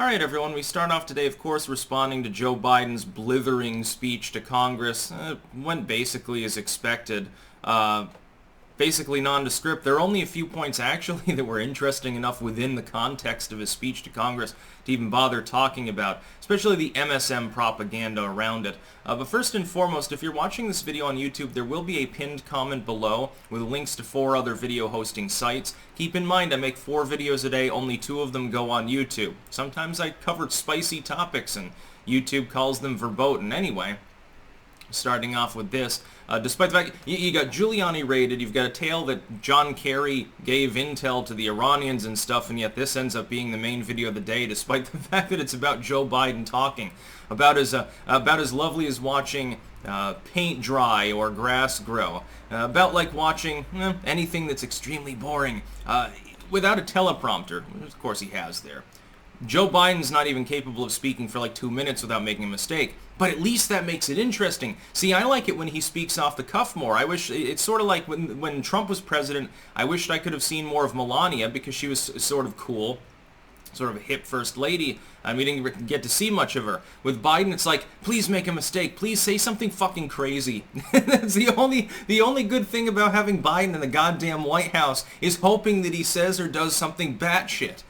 Alright everyone, we start off today, of course, responding to Joe Biden's blithering speech to Congress. Went basically as expected. Basically nondescript. There are only a few points actually that were interesting enough within the context of his speech to Congress to even bother talking about, especially the MSM propaganda around it. But first and foremost, if you're watching this video on YouTube, there will be a pinned comment below with links to 4 other video hosting sites. Keep in mind, I make 4 videos a day, only 2 of them go on YouTube. Sometimes I cover spicy topics and YouTube calls them verboten. Anyway, starting off with this, despite the fact you got Giuliani raided, you've got a tale that John Kerry gave intel to the Iranians and stuff, and yet this ends up being the main video of the day, despite the fact that it's about Joe Biden talking about as lovely as watching paint dry or grass grow, about like watching anything that's extremely boring without a teleprompter, which of course he has there. Joe Biden's not even capable of speaking for like 2 minutes without making a mistake, but at least that makes it interesting. See, I like it when he speaks off the cuff more. I wish, it's sort of like when Trump was president, I wished I could have seen more of Melania because she was sort of cool, sort of a hip first lady, and we didn't get to see much of her. With Biden, it's like, please make a mistake, please say something fucking crazy. That's the only good thing about having Biden in the goddamn White House is hoping that he says or does something batshit.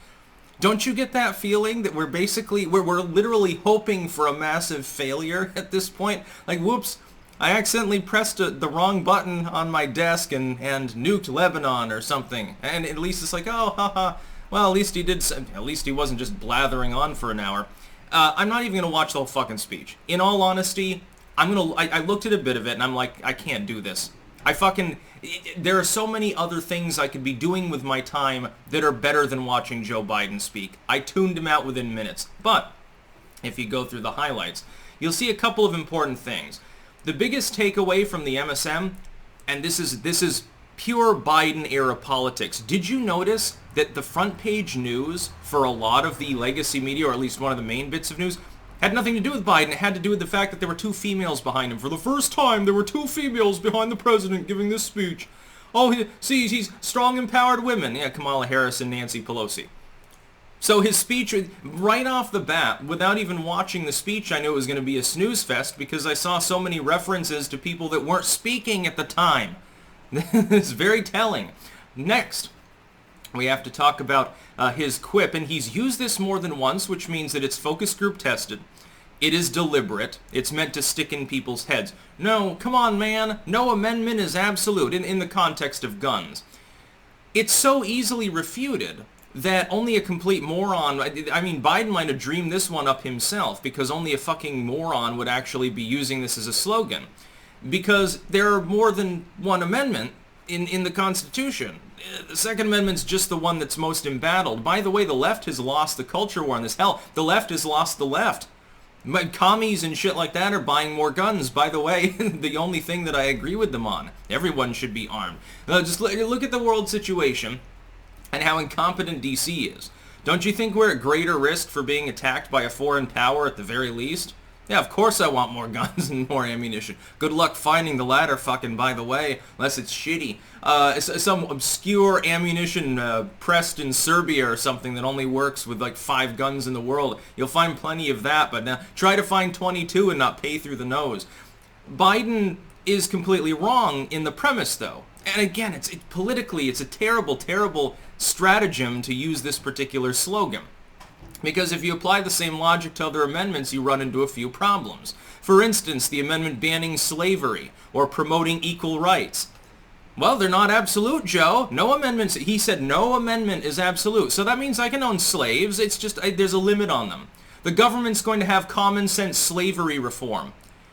Don't you get that feeling that we're literally hoping for a massive failure at this point? Like, whoops, I accidentally pressed the wrong button on my desk and nuked Lebanon or something. And at least it's like, oh, haha, well, at least he wasn't just blathering on for an hour. I'm not even going to watch the whole fucking speech. In all honesty, I looked at a bit of it and I'm like, I can't do this. There are so many other things I could be doing with my time that are better than watching Joe Biden speak. I tuned him out within minutes. But if you go through the highlights, you'll see a couple of important things. The biggest takeaway from the MSM, and this is pure Biden-era politics. Did you notice that the front page news for a lot of the legacy media, or at least one of the main bits of news, had nothing to do with Biden. It had to do with the fact that there were 2 females behind him. For the first time, there were 2 females behind the president giving this speech. Oh, he's strong, empowered women. Yeah, Kamala Harris and Nancy Pelosi. So his speech, right off the bat, without even watching the speech, I knew it was going to be a snooze fest because I saw so many references to people that weren't speaking at the time. It's very telling. Next, we have to talk about his quip, and he's used this more than once, which means that it's focus group tested. It is deliberate. It's meant to stick in people's heads. No, come on, man. No amendment is absolute in the context of guns. It's so easily refuted that only a complete moron... I mean, Biden might have dreamed this one up himself because only a fucking moron would actually be using this as a slogan. Because there are more than one amendment in the Constitution. The Second Amendment's just the one that's most embattled. By the way, the left has lost the culture war in this. Hell, the left has lost the left. Commies and shit like that are buying more guns. By the way, the only thing that I agree with them on. Everyone should be armed. Just look at the world situation and how incompetent DC is. Don't you think we're at greater risk for being attacked by a foreign power at the very least? Yeah, of course I want more guns and more ammunition. Good luck finding the latter, fucking, by the way, unless it's shitty. Some obscure ammunition pressed in Serbia or something that only works with like 5 guns in the world. You'll find plenty of that, but now try to find 22 and not pay through the nose. Biden is completely wrong in the premise, though. And again, politically, it's a terrible, terrible stratagem to use this particular slogan. Because if you apply the same logic to other amendments, you run into a few problems. For instance, the amendment banning slavery or promoting equal rights. Well, they're not absolute, Joe. No amendments. He said no amendment is absolute. So that means I can own slaves. It's just there's a limit on them. The government's going to have common sense slavery reform.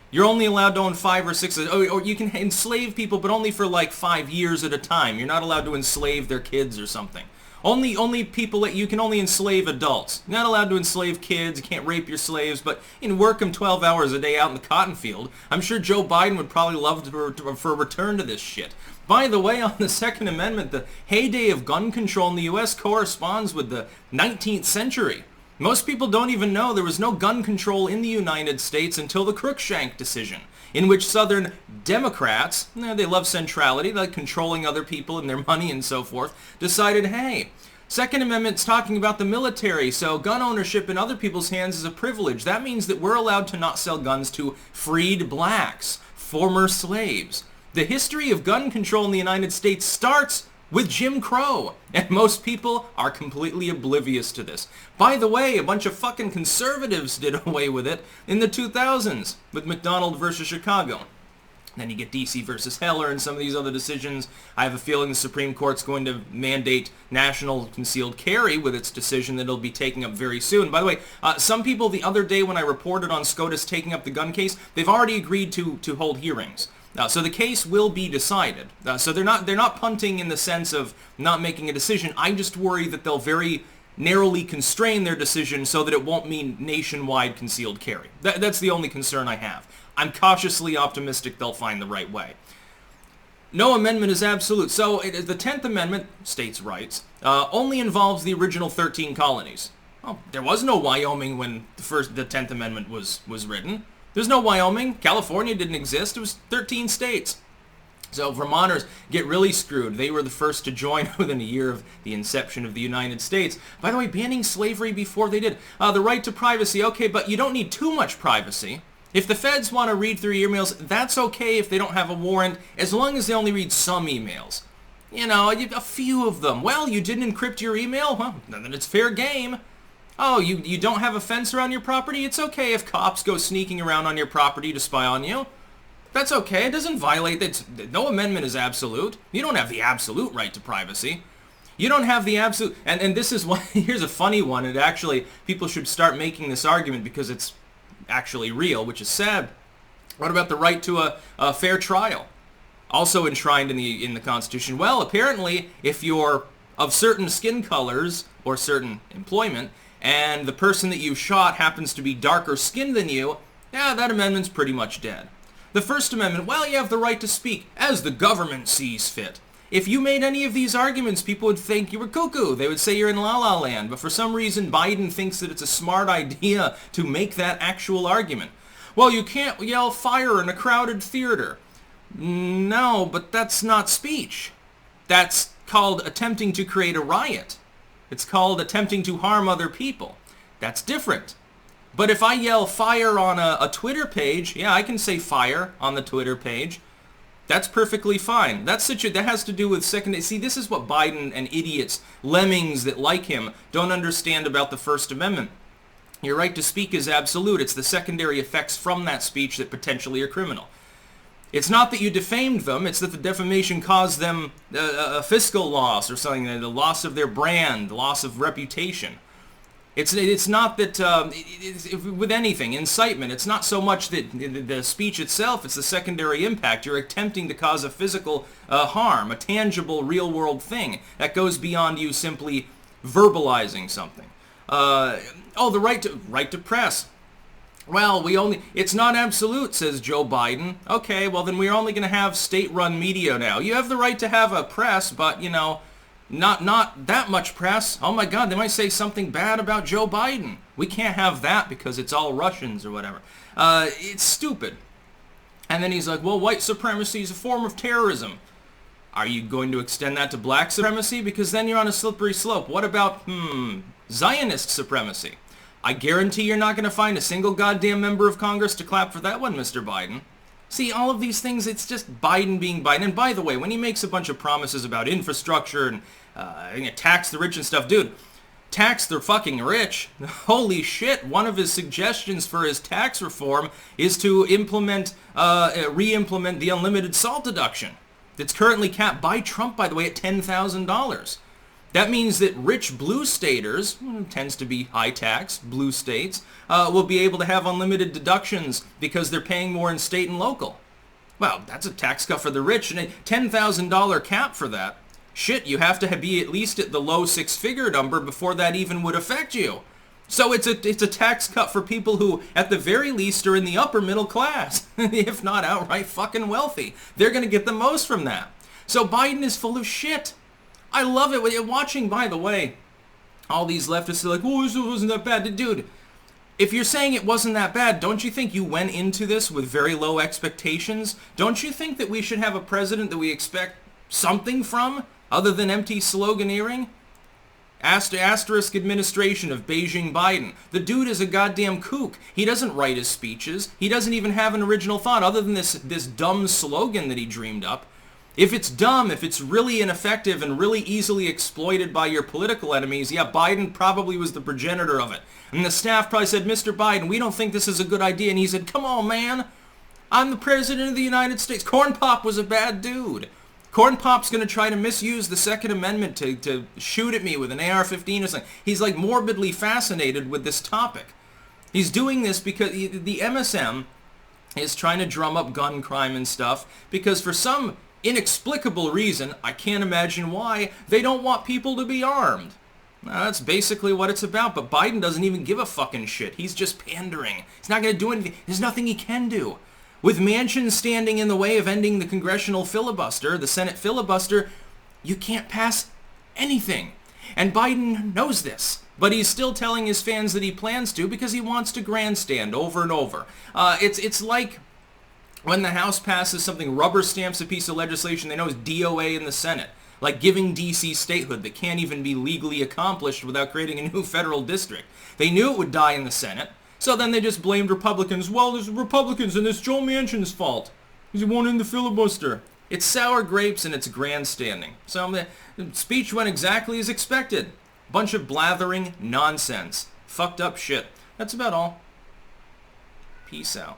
You're only allowed to own 5 or 6, or you can enslave people, but only for like 5 years at a time. You're not allowed to enslave their kids or something. Only people you can only enslave adults. You're not allowed to enslave kids. You can't rape your slaves, but you can work them 12 hours a day out in the cotton field. I'm sure Joe Biden would probably love for a return to this shit. By the way, on the Second Amendment, the heyday of gun control in the U.S. corresponds with the 19th century. Most people don't even know there was no gun control in the United States until the Cruikshank decision, in which Southern Democrats, they love centrality, they like controlling other people and their money and so forth, decided, hey, Second Amendment's talking about the military, so gun ownership in other people's hands is a privilege. That means that we're allowed to not sell guns to freed blacks, former slaves. The history of gun control in the United States starts with Jim Crow, and most people are completely oblivious to this. By the way, a bunch of fucking conservatives did away with it in the 2000s with McDonald versus Chicago. Then you get DC versus Heller and some of these other decisions. I have a feeling the Supreme Court's going to mandate national concealed carry with its decision that it'll be taking up very soon. By the way, some people the other day when I reported on SCOTUS taking up the gun case, they've already agreed to hold hearings. So the case will be decided. So they're not punting in the sense of not making a decision. I just worry that they'll very narrowly constrain their decision so that it won't mean nationwide concealed carry. That's the only concern I have. I'm cautiously optimistic they'll find the right way. No amendment is absolute. So the 10th Amendment, states' rights, only involves the original 13 colonies. Well, there was no Wyoming when the 10th Amendment was written. There's no Wyoming. California didn't exist. It was 13 states. So Vermonters get really screwed. They were the first to join within a year of the inception of the United States. By the way, banning slavery before they did. The right to privacy, okay, but you don't need too much privacy. If the feds want to read through your emails, that's okay if they don't have a warrant, as long as they only read some emails. You know, a few of them. Well, you didn't encrypt your email? Well, then it's fair game. Oh, you don't have a fence around your property? It's okay if cops go sneaking around on your property to spy on you. That's okay. It doesn't violate it. No amendment is absolute. You don't have the absolute right to privacy. You don't have the absolute... And this is one... Here's a funny one. And actually, people should start making this argument because it's actually real, which is sad. What about the right to a fair trial? Also enshrined in the Constitution. Well, apparently, if you're of certain skin colors or certain employment, and the person that you shot happens to be darker skinned than you, yeah, that amendment's pretty much dead. The First Amendment, well, you have the right to speak as the government sees fit. If you made any of these arguments, people would think you were cuckoo. They would say you're in La La Land. But for some reason, Biden thinks that it's a smart idea to make that actual argument. Well, you can't yell fire in a crowded theater. No, but that's not speech. That's called attempting to create a riot. It's called attempting to harm other people. That's different. But if I yell fire on a Twitter page, yeah, I can say fire on the Twitter page. That's perfectly fine. That has to do with second... See, this is what Biden and idiots, lemmings that like him, don't understand about the First Amendment. Your right to speak is absolute. It's the secondary effects from that speech that potentially are criminal. It's not that you defamed them. It's that the defamation caused them a fiscal loss or something, the loss of their brand, loss of reputation. It's not that, with anything, incitement, it's not so much that the speech itself, it's the secondary impact. You're attempting to cause a physical harm, a tangible, real-world thing that goes beyond you simply verbalizing something. The right to press. Well, it's not absolute, says Joe Biden. Okay, well then we're only going to have state-run media now. You have the right to have a press, but, you know, not that much press. Oh my God, they might say something bad about Joe Biden. We can't have that because it's all Russians or whatever. It's stupid. And then he's like, well, white supremacy is a form of terrorism. Are you going to extend that to black supremacy? Because then you're on a slippery slope. What about, Zionist supremacy? I guarantee you're not going to find a single goddamn member of Congress to clap for that one, Mr. Biden. See, all of these things, it's just Biden being Biden. And by the way, when he makes a bunch of promises about infrastructure and tax the rich and stuff, dude, tax the fucking rich. Holy shit, one of his suggestions for his tax reform is to re-implement the unlimited SALT deduction. That's currently capped by Trump, by the way, at $10,000. That means that rich blue staters, tends to be high tax, blue states, will be able to have unlimited deductions because they're paying more in state and local. Well, that's a tax cut for the rich, and a $10,000 cap for that. Shit, you have to be at least at the low six-figure number before that even would affect you. So it's a tax cut for people who, at the very least, are in the upper middle class, if not outright fucking wealthy. They're going to get the most from that. So Biden is full of shit. I love it. When you're watching, by the way, all these leftists are like, oh, this wasn't that bad. Dude, if you're saying it wasn't that bad, don't you think you went into this with very low expectations? Don't you think that we should have a president that we expect something from other than empty sloganeering? Asterisk administration of Beijing Biden. The dude is a goddamn kook. He doesn't write his speeches. He doesn't even have an original thought other than this dumb slogan that he dreamed up. If it's dumb, if it's really ineffective and really easily exploited by your political enemies, yeah, Biden probably was the progenitor of it. And the staff probably said, Mr. Biden, we don't think this is a good idea. And he said, come on, man. I'm the president of the United States. Corn Pop was a bad dude. Corn Pop's going to try to misuse the Second Amendment to shoot at me with an AR-15 or something. He's like morbidly fascinated with this topic. He's doing this because the MSM is trying to drum up gun crime and stuff because for some inexplicable reason, I can't imagine why, they don't want people to be armed. That's basically what it's about, but Biden doesn't even give a fucking shit. He's just pandering. He's not going to do anything. There's nothing he can do. With Manchin standing in the way of ending the congressional filibuster, the Senate filibuster, you can't pass anything. And Biden knows this, but he's still telling his fans that he plans to because he wants to grandstand over and over. It's like when the House passes something, rubber stamps a piece of legislation they know is DOA in the Senate, like giving D.C. statehood that can't even be legally accomplished without creating a new federal district. They knew it would die in the Senate. So then they just blamed Republicans. Well, there's Republicans and it's Joe Manchin's fault. He won in the filibuster. It's sour grapes and it's grandstanding. So the speech went exactly as expected. Bunch of blathering nonsense. Fucked up shit. That's about all. Peace out.